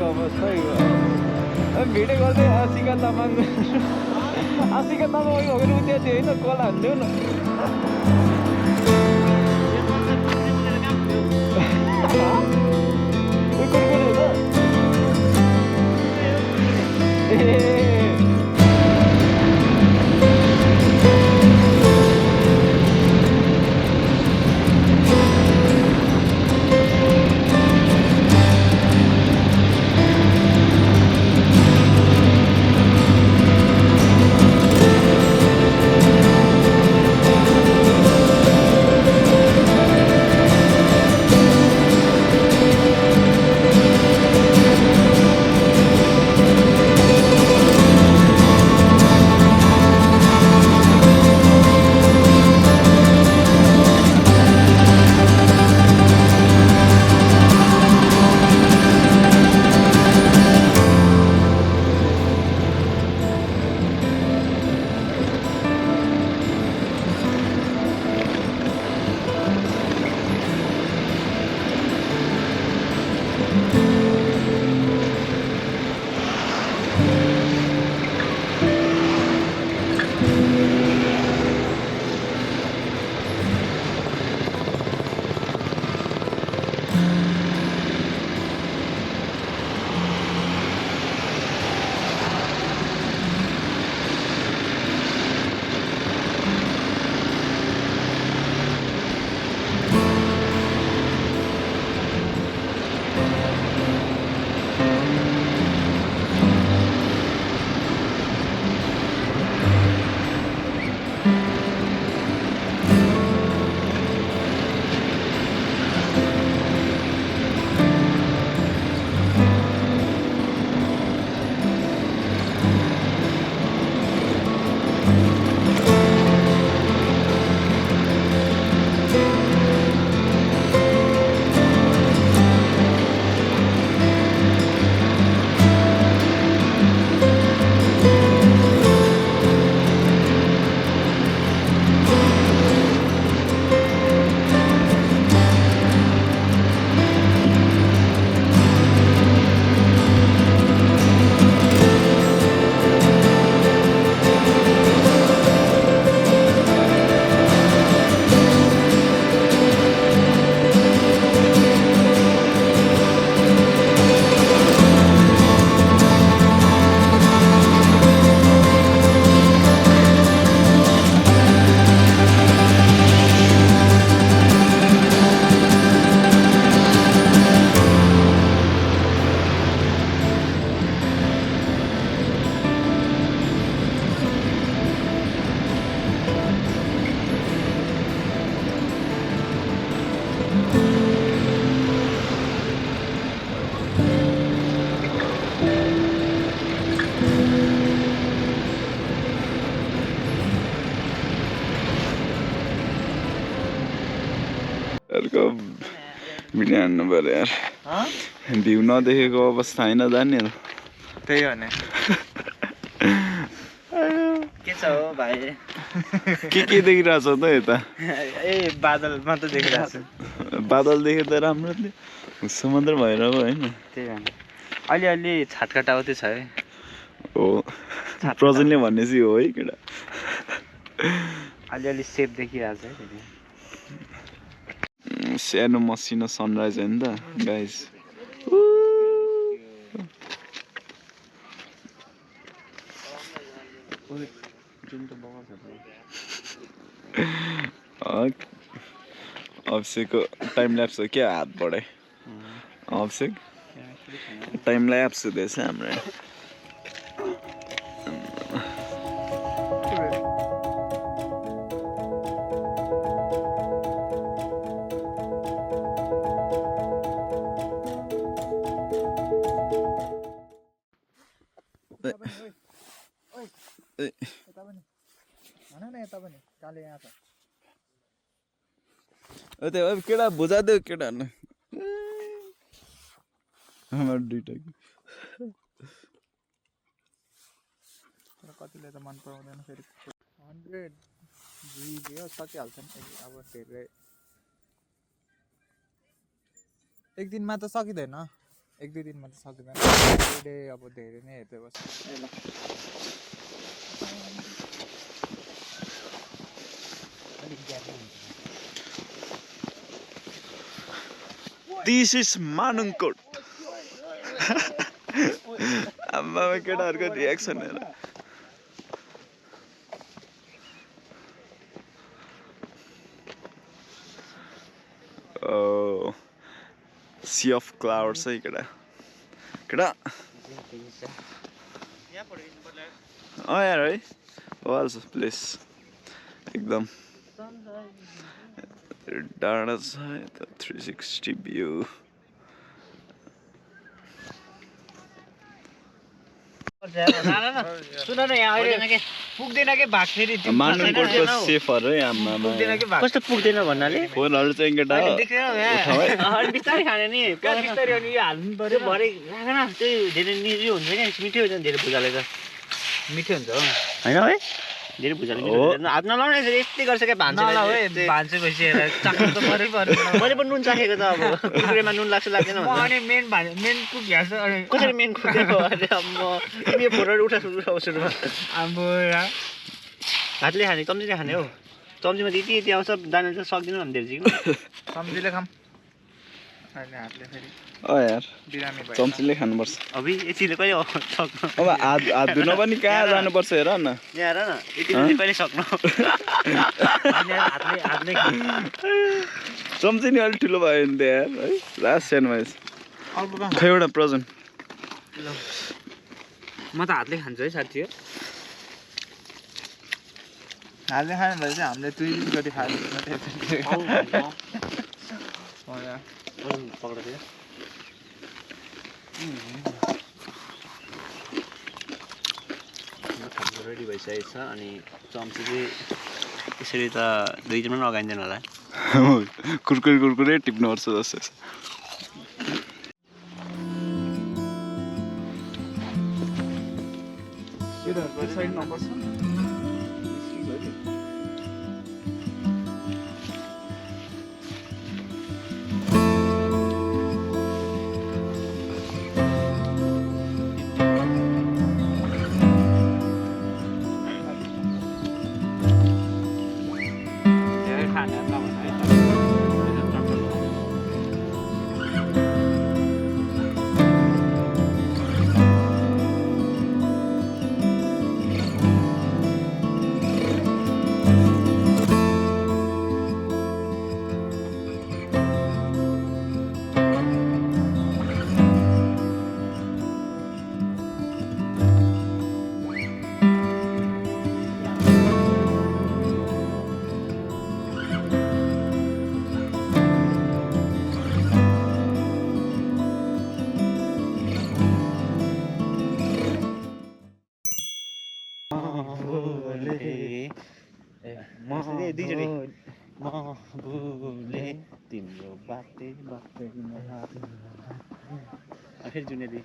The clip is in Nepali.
अवस्था भिडियो गर्दै आशिका तामाङ आशिका तामाङ हो भने उ त्यहाँ थियो होइन कल हान्थ्यो न अर्को भिडियो हान्नु पर्यो यार भ्यू नदेखेको अवस्था होइन जाने त्यही हो नि के छ हो भाइ के देखिरहेछ त यता ए बादल मात्र देखिरहेको छु बादल देखे त राम्रो थियो समुद्र भएर हो होइन त्यही हो अलि छाटकटाउँदै छ है हो प्रजनले भन्ने चाहिँ हो है केटा अलि सेप देखिरहेको छ है सानो मसिनो सनराइज होइन त गाइस अभिषेकको टाइम ल्याप्स हो क्या हात बढाइ अभिषेक टाइम ल्याप्स हुँदैछ हाम्रो केटा बुझा देऊ केटा दुइटा कतिले त मन पराउँदैन फेरि 100 भिडियो सकिहाल्छ नि अब फेरि एक दिनमा त सकिँदैन 1-2 दिनमा त सक्दैन एभ्रीडे अब धेरै नै हेर्दै बस्छ This is Manunkot. आम्मामा केटाहरूको रियाक्सन हेर sea of clouds है केटा यार है वाल्स प्लेस एकदम डाँडा छ यता 360 भ्यू सुन न यहाँ अहिले पुग्दैन के भाग फेरि मानुङकोटको सेफहरू है आम्मामा पुग्दैन के भाग कस्तो पुग्दैन भन्नाले फोनहरू चाहिँ केटा उठाऊ है बिस्तारै खाने नि बिस्तारै अनि यो हाल्नु पर्यो भरे राख न त्यही धेरै निजो हुन्छ क्या मिठो हुन्छ धेरै भुजाले त मिठो हुन्छ हो होइन है धेरै भुजाले हात नलाउने यस्तै गर्छ क्या भान्से भान्से भइसक्यो हेर चाख्नु त परै पर्यो मैले पनि नुन चाखेको त अब कुकुरेमा नुन लाग्छ लाग्दैन म अनि मेन कुक घ्यास कसरी मेन खुद्यो अरे अब म तिमी फोटोहरू उठाउँछु सुरुमा अब हातले खाने चम्चीले खाने हौ चम्चीमा यति यति आउँछ दाना चाहिँ सक्दिनँ भने धेरै सम्झिले खाम अहिले हातले फेरि यार बिरामी भयो चम्चीले खानुपर्छ अभि यतिले कहिले सक्नु अब हात धुन पनि कहाँ जानुपर्छ हेर न यहाँ हेर न यतिले कहिले सक्नु हातले चम्ची नि अलिक ठुलो भयो नि त यार है लास्ट सानो भएछ खै एउटा प्रजन म त हातले खान्छु है साथी हातले खाने भए चाहिँ हामीले 2 दिन गरी खानु पक्रेर रेडी भइसकेको छ अनि चम्ची चाहिँ यसरी त 2 दिनमा पनि लगाइँदैन होला कुरकुरे टिप्नुपर्छ जस्तो साइडमा बस्छ तिम्रो बाते बाते फेरि जुनेली